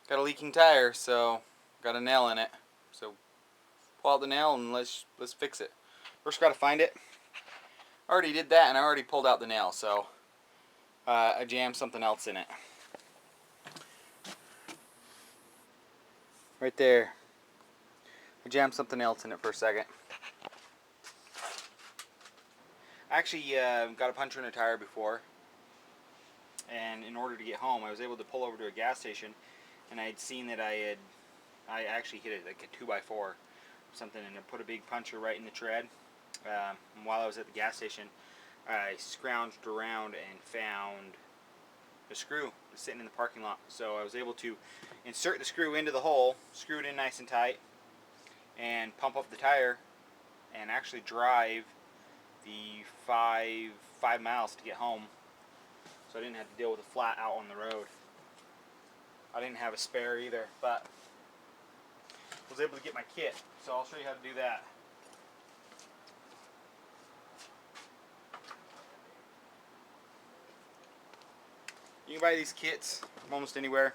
Got a leaking tire, so got a nail in it. So pull out the nail and let's fix it. First, got to find it. I already did that, and I already pulled out the nail, so I jammed something else in it. Right there. I jammed something else in it for a second. I actually got a puncture in a tire before, and in order to get home, I was able to pull over to a gas station, and I had seen that I actually hit it like a 2x4 or something, and it put a big puncture right in the tread. And while I was at the gas station, I scrounged around and found a screw sitting in the parking lot. So I was able to insert the screw into the hole, screw it in nice and tight, and pump up the tire, and actually drive the 5 miles to get home. So I didn't have to deal with a flat out on the road. I didn't have a spare either, but I was able to get my kit. So I'll show you how to do that. You can buy these kits from almost anywhere.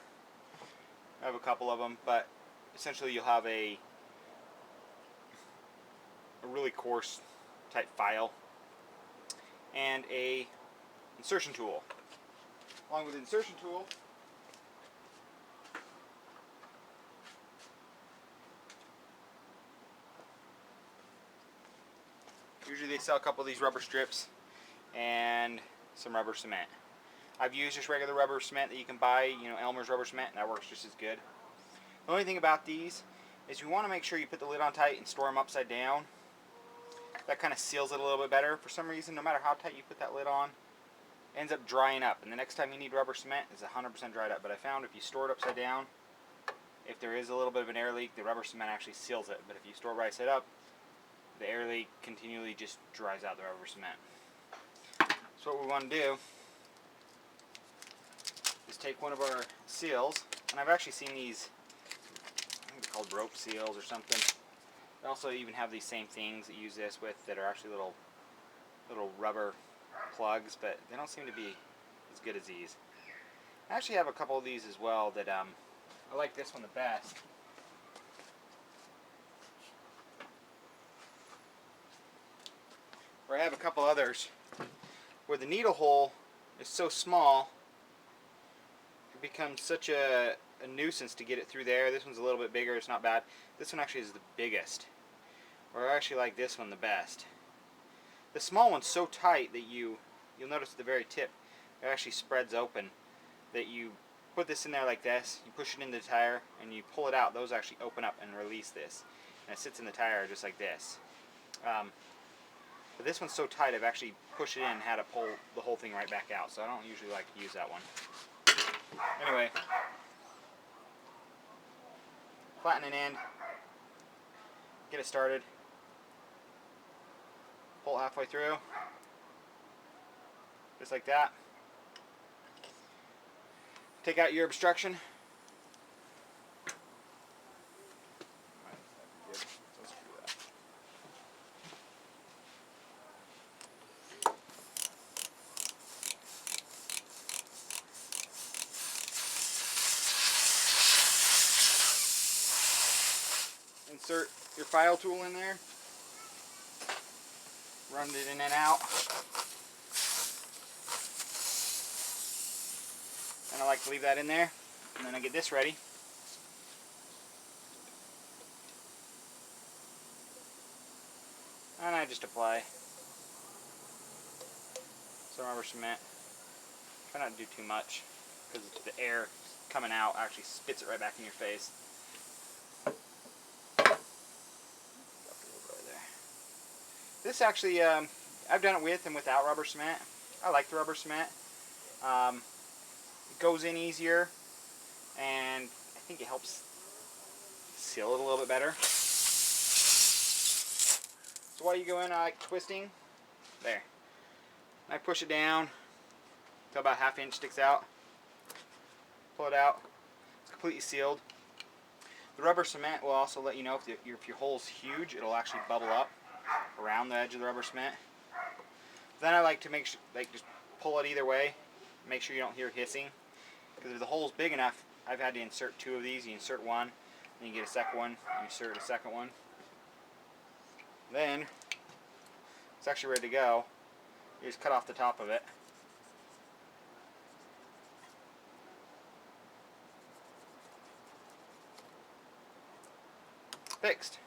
I have a couple of them, but essentially you'll have a really coarse type file and a insertion tool. Along with the insertion tool, usually they sell a couple of these rubber strips and some rubber cement. I've used just regular rubber cement that you can buy, Elmer's rubber cement, and that works just as good. The only thing about these is you want to make sure you put the lid on tight and store them upside down. That kind of seals it a little bit better. For some reason, no matter how tight you put that lid on, it ends up drying up, and the next time you need rubber cement, it's 100% dried up. But I found if you store it upside down, if there is a little bit of an air leak, the rubber cement actually seals it. But if you store it right side up, the air leak continually just dries out the rubber cement. So what we want to do is take one of our seals, and I've actually seen these, I think they're called rope seals or something. They also even have these same things that you use this with that are actually little rubber plugs, but they don't seem to be as good as these. I actually have a couple of these as well that I like this one the best. Or I have a couple others where the needle hole is so small it becomes such a nuisance to get it through there. This one's a little bit bigger, it's not bad. This one actually is the biggest. Or I actually like this one the best. The small one's so tight that you'll notice at the very tip it actually spreads open. That you put this in there like this, you push it into the tire, and you pull it out. Those actually open up and release this. And it sits in the tire just like this. But this one's so tight I've actually pushed it in and had to pull the whole thing right back out. So I don't usually like to use that one. Anyway, flatten an end, get it started, pull it halfway through, just like that. Take out your obstruction. Insert your file tool in there, run it in and out. And I like to leave that in there, and then I get this ready. And I just apply some rubber cement. Try not to do too much, because the air coming out actually spits it right back in your face. This actually, I've done it with and without rubber cement. I like the rubber cement. It goes in easier, and I think it helps seal it a little bit better. So while you go in, I like twisting. There. I push it down until about ½ inch sticks out. Pull it out. It's completely sealed. The rubber cement will also let you know if your hole's huge, it'll actually bubble up around the edge of the rubber cement. Then I like to make sure, just pull it either way. Make sure you don't hear hissing, because if the hole's big enough, I've had to insert 2 of these. You insert one, then you get a second one, you insert a second one. Then it's actually ready to go. You just cut off the top of it. Fixed.